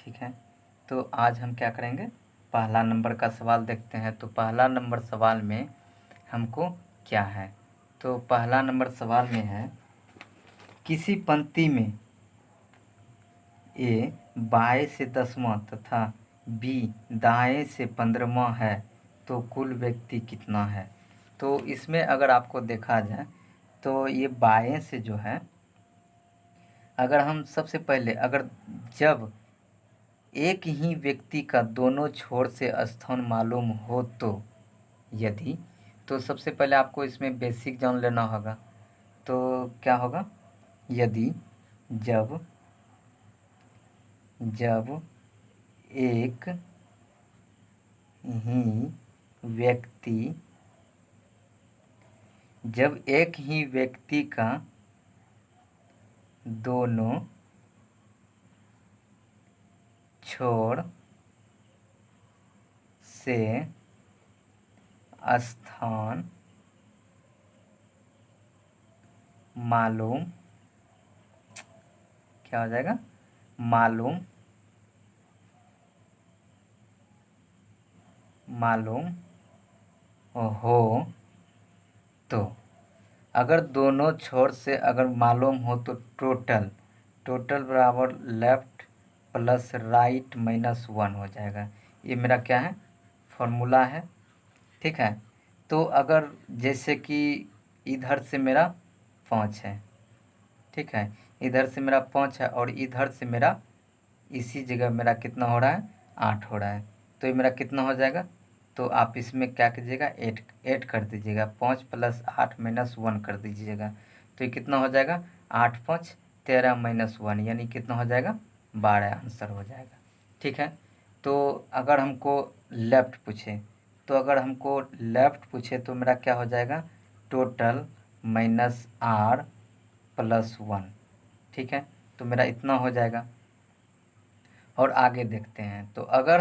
ठीक है, तो आज हम क्या करेंगे, पहला नंबर का सवाल देखते हैं। तो पहला नंबर सवाल में हमको क्या है, तो पहला नंबर सवाल में है, किसी पंक्ति में ए बाएं से 10वां तथा बी दाएं से 15वां है तो कुल व्यक्ति कितना है। तो इसमें अगर आपको देखा जाए तो ये बाएं से जो है, अगर हम सबसे पहले अगर जब एक ही व्यक्ति का दोनों छोर से स्थान मालूम हो तो यदि, तो सबसे पहले आपको इसमें बेसिक जान लेना होगा। तो क्या होगा, यदि जब जब एक ही व्यक्ति जब एक ही व्यक्ति का दोनों छोर से स्थान मालूम, क्या हो जाएगा, मालूम हो, तो अगर दोनों छोर से अगर मालूम हो तो टोटल बराबर लेफ्ट प्लस राइट माइनस 1 हो जाएगा। ये मेरा क्या है, फॉर्मूला है। ठीक है, तो अगर जैसे कि इधर से मेरा 5 है, ठीक है, इधर से मेरा 5 है और इधर से मेरा इसी जगह मेरा कितना हो रहा है, 8 हो रहा है। तो ये मेरा कितना हो जाएगा, तो आप इसमें क्या कीजिएगा, ऐड कर दीजिएगा, 5 + 8 - 1 कर दीजिएगा। तो ये कितना हो जाएगा, 8 × 5 = 13 - 1 यानी कितना हो जाएगा, 12 आंसर हो जाएगा। ठीक है, तो अगर हमको लेफ़्ट पूछे, तो मेरा क्या हो जाएगा, टोटल -r + 1। ठीक है, तो मेरा इतना हो जाएगा। और आगे देखते हैं, तो अगर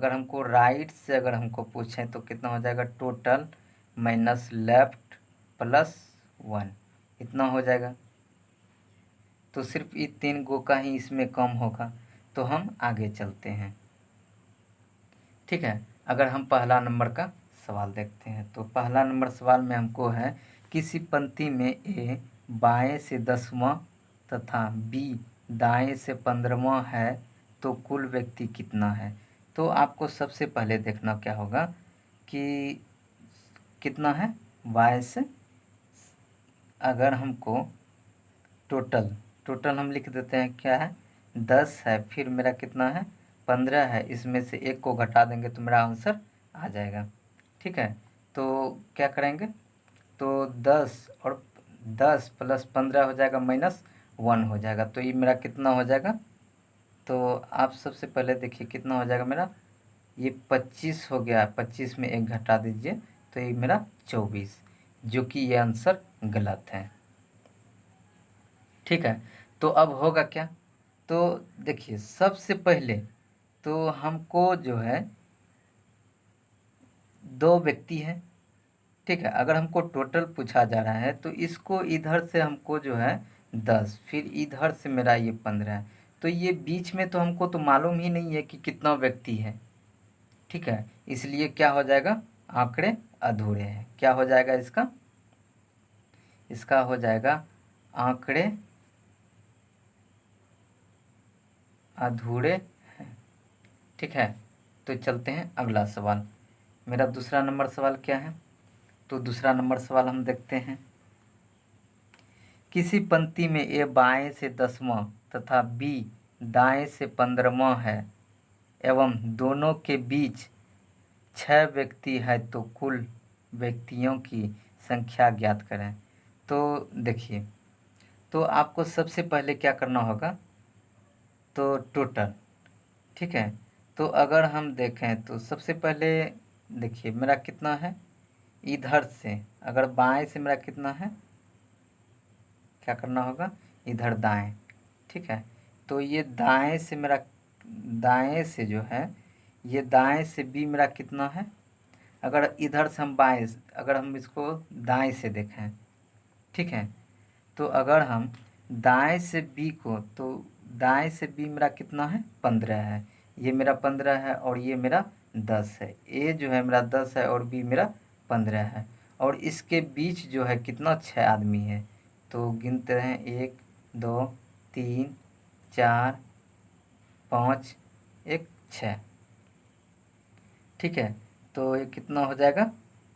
हमको राइट से अगर हमको पूछें तो कितना हो जाएगा, टोटल माइनस लेफ्ट + 1 इतना हो जाएगा। तो सिर्फ ये 3 गो का ही इसमें कम होगा। तो हम आगे चलते हैं। ठीक है, अगर हम पहला नंबर का सवाल देखते हैं, तो पहला नंबर सवाल में हमको है, किसी पंक्ति में ए बाएं से 10वां तथा बी दाएं से 15वां है तो कुल व्यक्ति कितना है। तो आपको सबसे पहले देखना क्या होगा कि कितना है, बाएं से, अगर हमको टोटल हम लिख देते हैं, क्या है, 10 है, फिर मेरा कितना है, 15 है, इसमें से एक को घटा देंगे तो मेरा आंसर आ जाएगा। ठीक है, तो क्या करेंगे, तो 10 + 15 हो जाएगा -1 हो जाएगा। तो ये मेरा कितना हो जाएगा, तो आप सबसे पहले देखिए कितना हो जाएगा मेरा, ये 25 हो गया, 25 में 1 घटा दीजिए तो ये मेरा 24, जो कि ये आंसर गलत है। ठीक है, तो अब होगा क्या, तो देखिए सबसे पहले तो हमको जो है 2 व्यक्ति हैं। ठीक है, अगर हमको टोटल पूछा जा रहा है तो इसको इधर से हमको जो है 10, फिर इधर से मेरा ये 15 है, तो ये बीच में तो हमको तो मालूम ही नहीं है कि कितना व्यक्ति है। ठीक है, इसलिए क्या हो जाएगा, आंकड़े अधूरे हैं। क्या हो जाएगा इसका हो जाएगा आंकड़े अधूरे हैं। ठीक है, तो चलते हैं अगला सवाल। मेरा दूसरा नंबर सवाल क्या है, तो दूसरा नंबर सवाल हम देखते हैं, किसी पंक्ति में ए बाएं से 10वां तथा बी दाएं से 15वां है एवं दोनों के बीच 6 व्यक्ति है तो कुल व्यक्तियों की संख्या ज्ञात करें। तो देखिए, तो आपको सबसे पहले क्या करना होगा, तो टोटल। ठीक है, तो अगर हम देखें तो सबसे पहले देखिए मेरा कितना है, इधर से अगर बाएं से मेरा कितना है, क्या करना होगा, इधर दाएं। ठीक है, तो ये दाएं से मेरा, दाएं से जो है, ये दाएं से बी मेरा कितना है, अगर इधर से हम अगर हम इसको दाएं से देखें, ठीक है, तो अगर हम दाएं से बी को, तो दाएं से बी मेरा कितना है 15 है, ये मेरा 15 है और ये मेरा 10 है। ए जो है मेरा 10 है और बी मेरा 15 है, और इसके बीच जो है कितना 6 आदमी है। तो गिनते हैं 1 2 3 4 5 1 6। ठीक है, तो ये कितना हो जाएगा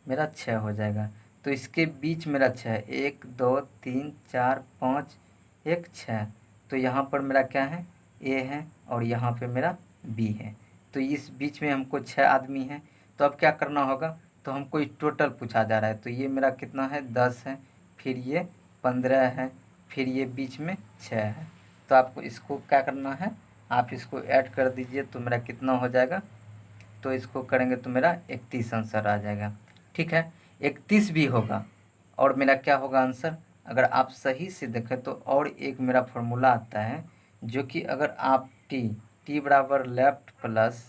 मेरा 6 हो जाएगा। तो इसके बीच मेरा 6, 1 2 3 4 5 1 6। तो यहाँ पर मेरा क्या है ए है और यहाँ पे मेरा बी है। तो इस बीच में हमको 6 आदमी हैं। तो अब क्या करना होगा, तो हमको इस टोटल पूछा जा रहा है। तो ये मेरा कितना है 10 है, फिर ये 15 है, फिर ये बीच में 6 है। तो आपको इसको क्या करना है, आप इसको ऐड कर दीजिए तो मेरा कितना हो जाएगा। तो इसको करेंगे तो मेरा 31 आंसर आ जाएगा। ठीक है, 31 भी होगा और मेरा क्या होगा आंसर। अगर आप सही से देखें तो और एक मेरा फॉर्मूला आता है, जो कि अगर आप टी बराबर left plus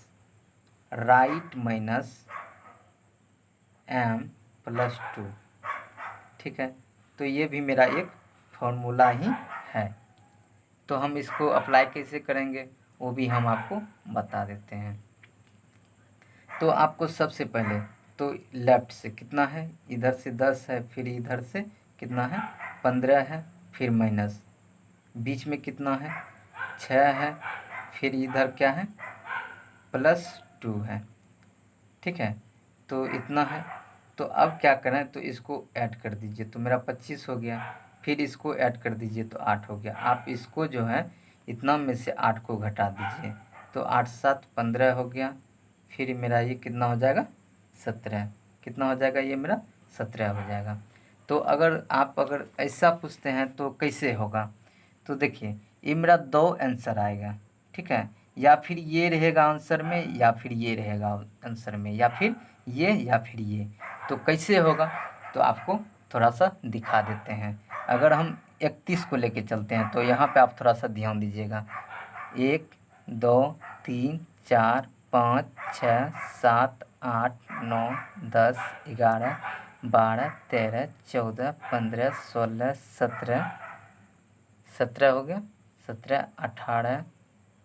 right minus M plus 2। ठीक है, तो ये भी मेरा एक फॉर्मूला ही है। तो हम इसको अप्लाई कैसे करेंगे वो भी हम आपको बता देते हैं। तो आपको सबसे पहले तो लेफ्ट से कितना है, इधर से 10 है, फिर इधर से कितना है 15 है, फिर माइनस, बीच में कितना है 6 है, फिर इधर क्या है +2 है। ठीक है, तो इतना है। तो अब क्या करें, तो इसको ऐड कर दीजिए तो मेरा 25 हो गया, फिर इसको ऐड कर दीजिए तो 8 हो गया। आप इसको जो है इतना में से 8 को घटा दीजिए तो 8 7 15 हो गया, फिर मेरा ये कितना हो जाएगा 17। कितना हो जाएगा ये मेरा 17 हो जाएगा। तो अगर ऐसा पूछते हैं तो कैसे होगा, तो देखिए ये मेरा 2 आंसर आएगा। ठीक है, या फिर ये रहेगा आंसर में, या फिर ये रहेगा आंसर में, या फिर ये, या फिर ये। तो कैसे होगा, तो आपको थोड़ा सा दिखा देते हैं। अगर हम 31 को लेके चलते हैं तो यहाँ पे आप थोड़ा सा ध्यान दीजिएगा। 1 2 3 4 5 6 7 8 9 10 11 12 13 14 15 16 17 17 हो गया, 17 18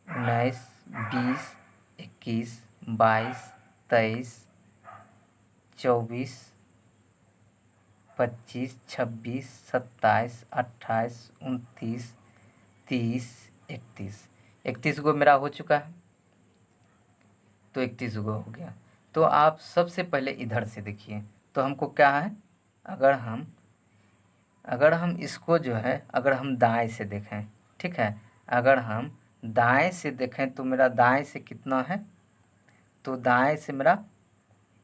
19 20 21 22 23 24 25 26 27 28 29 30 31। 31 गो मेरा हो चुका है, तो 31 गो हो गया। तो आप सबसे पहले इधर से देखिए, तो हमको क्या है, अगर हम अगर हम इसको जो है, अगर हम दाएं से देखें, ठीक है, अगर हम दाएं से देखें तो मेरा दाएं से कितना है, तो दाएं से मेरा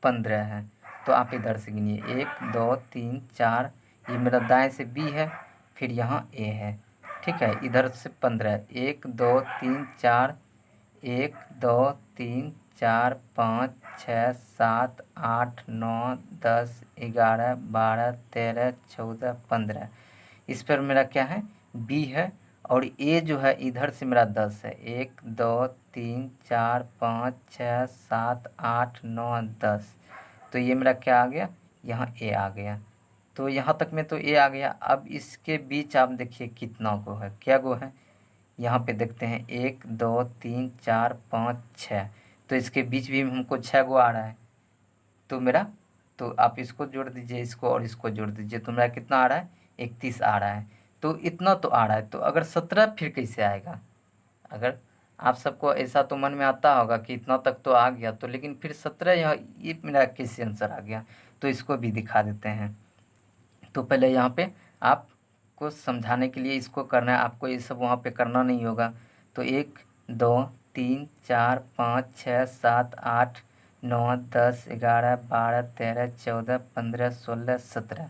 15 है। तो आप इधर से गिनिए 1 2 3 4, ये मेरा दाएं से बी है, फिर यहाँ ए है। ठीक है, इधर से 15, 1 2 3 4, 1 2 3 4 5 6 7 8 9 10 11 12 13 14 15। इस पर मेरा क्या है बी है, और ए जो है इधर से मेरा 10 है, 1 2 3 4 5 6 7 8 9 10। तो ये मेरा क्या आ गया, यहाँ ए आ गया। तो यहाँ तक में तो ए आ गया। अब इसके बीच आप देखिए कितना गो है, क्या गो है, यहाँ पे देखते हैं 1 2 3 4 5 6। तो इसके बीच भी हमको 6 गो आ रहा है। तो मेरा, तो आप इसको जोड़ दीजिए, इसको और इसको जोड़ दीजिए, तो मेरा कितना आ रहा है 31 आ रहा है। तो इतना तो आ रहा है, तो अगर 17 फिर कैसे आएगा। अगर आप सबको ऐसा तो मन में आता होगा कि इतना तक तो आ गया, तो लेकिन फिर 17 यहाँ ये मेरा कैसे आंसर आ गया। तो इसको भी दिखा देते हैं। तो पहले यहाँ पे आपको समझाने के लिए इसको करना है, आपको ये सब वहाँ पे करना नहीं होगा। तो 1 2 3 4 5 6 7 8 9 10 11 12 13 14 15 16 17।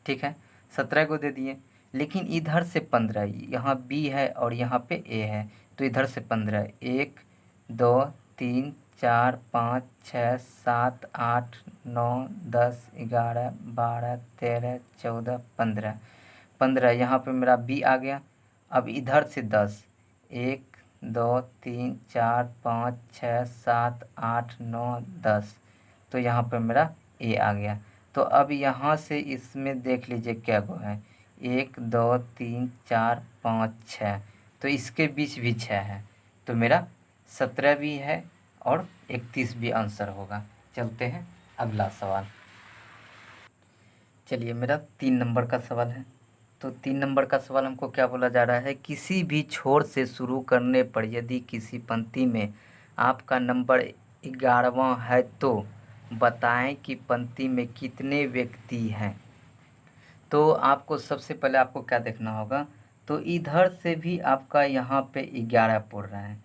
ठीक है, 17 को दे दिए, लेकिन इधर से 15, यहाँ बी है और यहाँ पे ए है, तो इधर से 15, 1 2 3 4 5 6 7 8 9 10 11 12 13 14 15। 15 यहाँ पे मेरा बी आ गया। अब इधर से 10, 1 2 3 4 5 6 7 8 9 10। तो यहाँ पे मेरा ए आ गया। तो अब यहाँ से इसमें देख लीजिए क्या गो है, 1 2 3 4 5 6, तो इसके बीच भी 6 है, तो मेरा 17 भी है और 31 भी आंसर होगा। चलते हैं अगला सवाल। चलिए मेरा 3 नंबर का सवाल है। तो 3 नंबर का सवाल हमको क्या बोला जा रहा है, किसी भी छोर से शुरू करने पर यदि किसी पंक्ति में आपका नंबर 11वां है तो बताएं कि पंक्ति में कितने व्यक्ति हैं। तो आपको सबसे पहले आपको क्या देखना होगा, तो इधर से भी आपका यहाँ पे 11 पड़ रहा है,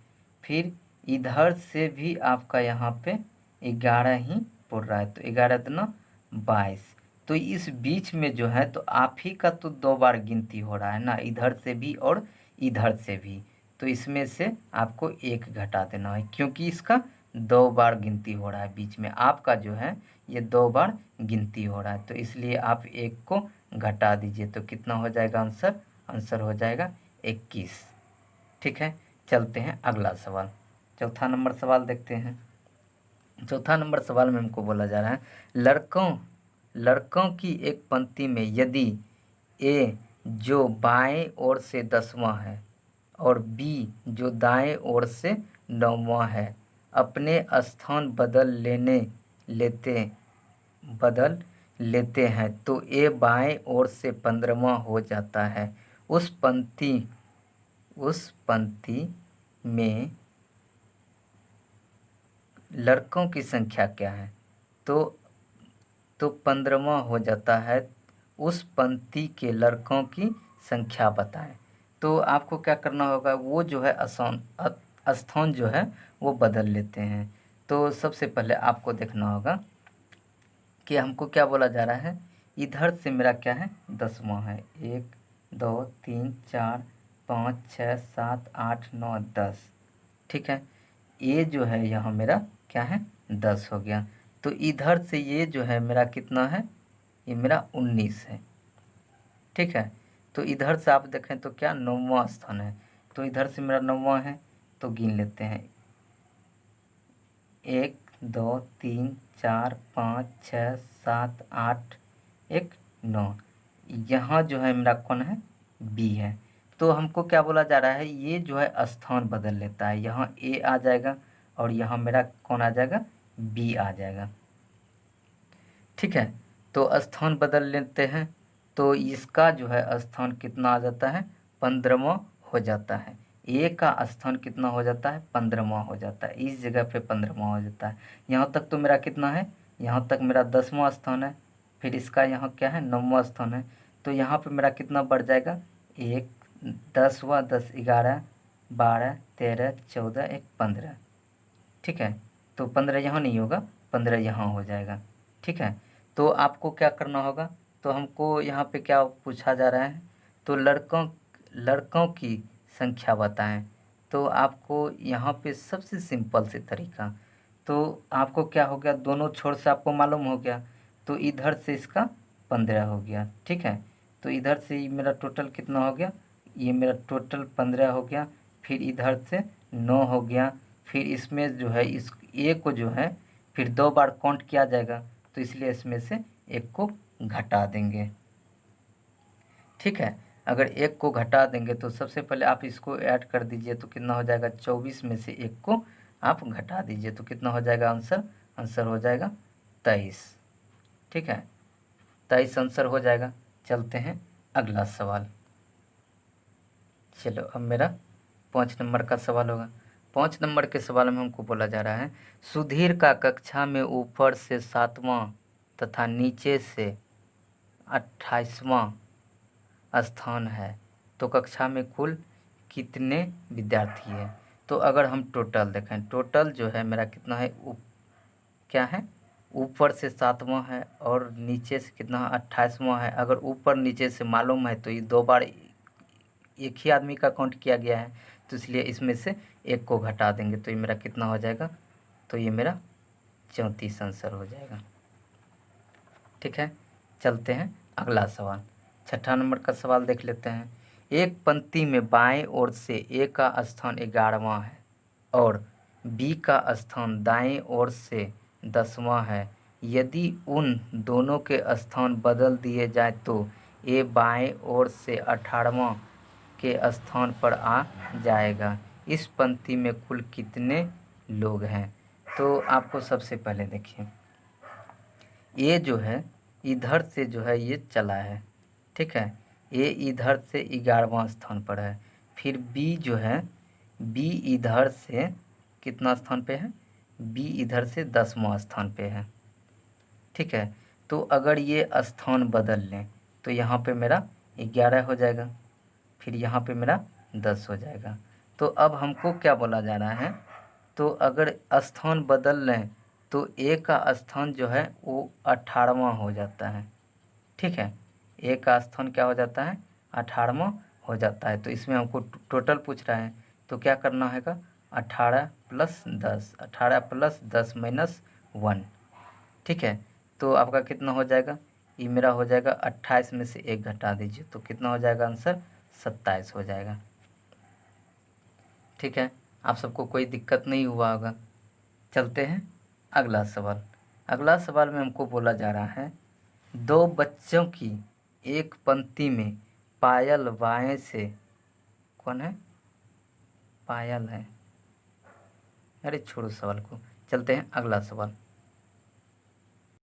फिर इधर से भी आपका यहाँ पे 11 ही पड़ रहा है, तो 11 दूना 22। तो इस बीच में जो है तो आप ही का तो 2 बार गिनती हो रहा है ना, इधर से भी और इधर से भी, तो इसमें से आपको 1 घटा देना है, क्योंकि इसका 2 बार गिनती हो रहा है, बीच में आपका जो है ये 2 बार गिनती हो रहा है, तो इसलिए आप 1 को घटा दीजिए, तो कितना हो जाएगा आंसर, आंसर हो जाएगा 21। ठीक है, चलते हैं अगला सवाल। चौथा नंबर सवाल देखते हैं। चौथा नंबर सवाल में हमको बोला जा रहा है, लड़कों की एक पंक्ति में यदि ए जो बाएं ओर से 10वां है और बी जो दाएं ओर से 9वां है अपने स्थान बदल लेते हैं तो ए बाएं ओर से 15वां हो जाता है। उस पंक्ति में लड़कों की संख्या क्या है, तो 15वां हो जाता है। उस पंक्ति के लड़कों की संख्या बताएं। तो आपको क्या करना होगा, वो जो है स्थान जो है वो बदल लेते हैं। तो सबसे पहले आपको देखना होगा कि हमको क्या बोला जा रहा है, इधर से मेरा क्या है 10वां है, 1 2 3 4 5 6 7 8 9 10। ठीक है, ये जो है यहाँ मेरा क्या है 10 हो गया। तो इधर से ये जो है मेरा कितना है, ये मेरा 19 है। ठीक है, तो इधर से आप देखें तो क्या 9वां स्थान है, तो इधर से मेरा 9वां है, तो गिन लेते हैं 1 2 3 4 5 6 7 8 1 9। यहाँ जो है मेरा कौन है, बी है। तो हमको क्या बोला जा रहा है, ये जो है स्थान बदल लेता है, यहाँ ए आ जाएगा और यहाँ मेरा कौन आ जाएगा, बी आ जाएगा। ठीक है, तो स्थान बदल लेते हैं, तो इसका जो है स्थान कितना आ जाता है, 15वां हो जाता है। ए का स्थान कितना हो जाता है, 15वां हो जाता है, इस जगह पे 15वां हो जाता है। यहाँ तक तो मेरा कितना है, यहाँ तक मेरा 10वां स्थान है, फिर इसका यहाँ क्या है 9वां स्थान है, तो यहाँ पे मेरा कितना बढ़ जाएगा, 1 10वां 10 11 12 13 14 1 15। ठीक है, तो 15 यहाँ नहीं होगा, 15 यहाँ हो जाएगा। ठीक है, तो आपको क्या करना होगा, तो हमको यहाँ पे क्या पूछा जा रहा है, तो लड़कों की संख्या बताएं। तो आपको यहाँ पे सबसे सिंपल से तरीका, तो आपको क्या हो गया, दोनों छोर से आपको मालूम हो गया, तो इधर से इसका 15 हो गया। ठीक है, तो इधर से ये मेरा टोटल कितना हो गया, ये मेरा टोटल 15 हो गया, फिर इधर से 9 हो गया, फिर इसमें जो है इस ए को जो है फिर 2 बार काउंट किया जाएगा, तो इसलिए इसमें से 1 को घटा देंगे। ठीक है, अगर 1 को घटा देंगे तो सबसे पहले आप इसको ऐड कर दीजिए, तो कितना हो जाएगा, 24 में से 1 को आप घटा दीजिए, तो कितना हो जाएगा आंसर, आंसर हो जाएगा 23। ठीक है, 23 आंसर हो जाएगा। चलते हैं अगला सवाल। चलो अब मेरा 5 नंबर का सवाल होगा। 5 नंबर के सवाल में हमको बोला जा रहा है, सुधीर का कक्षा में ऊपर से 7वां तथा नीचे से 28वां स्थान है, तो कक्षा में कुल कितने विद्यार्थी हैं। तो अगर हम टोटल देखें, टोटल जो है मेरा कितना है, क्या है, ऊपर से 7वां है और नीचे से कितना 28वां है। अगर ऊपर नीचे से मालूम है तो ये 2 बार एक ही आदमी का काउंट किया गया है, तो इसलिए इसमें से 1 को घटा देंगे, तो ये मेरा कितना हो जाएगा, तो ये मेरा 34 आंसर हो जाएगा। ठीक है, चलते हैं अगला सवाल। 6ठा नंबर का सवाल देख लेते हैं। एक पंक्ति में बाएं ओर से ए का स्थान 11वां है और बी का स्थान दाएं ओर से 10वां है। यदि उन दोनों के स्थान बदल दिए जाए तो ए बाएं ओर से 18वां के स्थान पर आ जाएगा। इस पंक्ति में कुल कितने लोग हैं? तो आपको सबसे पहले देखिए, ए जो है इधर से जो है ये चला है, ठीक है। ए इधर से 11वां स्थान पर है। फिर बी जो है, बी इधर से कितना स्थान पे है? बी इधर से 10वां स्थान पे है, ठीक है। तो अगर ये स्थान बदल लें तो यहाँ पे मेरा 11 हो जाएगा, फिर यहाँ पे मेरा 10 हो जाएगा। तो अब हमको क्या बोला जा रहा है? तो अगर स्थान बदल लें तो ए का स्थान जो है वो 18वां हो जाता है, ठीक है। ए का स्थान क्या हो जाता है? 18वां हो जाता है। तो इसमें हमको टोटल पूछ रहा है, तो क्या करना होगा? 18 + 10, 18 + 10 - 1, ठीक है। तो आपका कितना हो जाएगा? ये मेरा हो जाएगा 28 में से 1 घटा दीजिए, तो कितना हो जाएगा आंसर? 27 हो जाएगा, ठीक है। आप सबको कोई दिक्कत नहीं हुआ होगा। चलते हैं अगला सवाल। अगला सवाल में हमको बोला जा रहा है, दो बच्चों की एक पंक्ति में पायल बाएं से, कौन है? पायल है। अरे छोड़ो सवाल को, चलते हैं अगला सवाल।